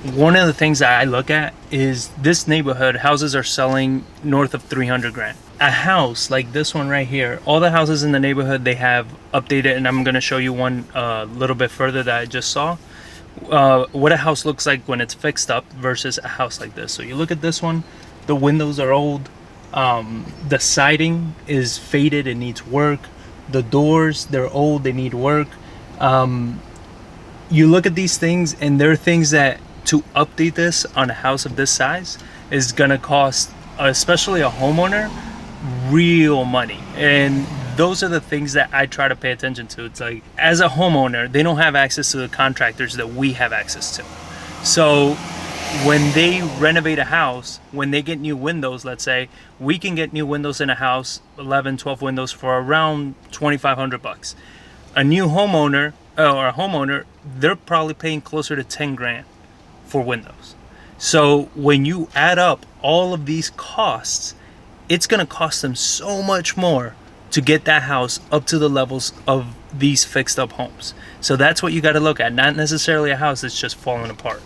one of the things that I look at is this neighborhood, houses are selling north of 300 grand. A house like this one right here, all the houses in the neighborhood, they have updated, and I'm going to show you one a little bit further that I just saw. What a house looks like when it's fixed up versus a house like this. So you look at this one, the windows are old, the siding is faded, it needs work. The doors, they're old, they need work. You look at these things, and there are things that to update this on a house of this size is gonna cost, especially a homeowner, real money. And those are the things that I try to pay attention to. It's like, as a homeowner, they don't have access to the contractors that we have access to. So when they renovate a house, when they get new windows, let's say, we can get new windows in a house, 11, 12 windows for around 2,500 bucks. A new homeowner or a homeowner, they're probably paying closer to 10 grand for windows. So when you add up all of these costs, it's going to cost them so much more to get that house up to the levels of these fixed up homes. So that's what you got to look at, not necessarily a house that's just falling apart.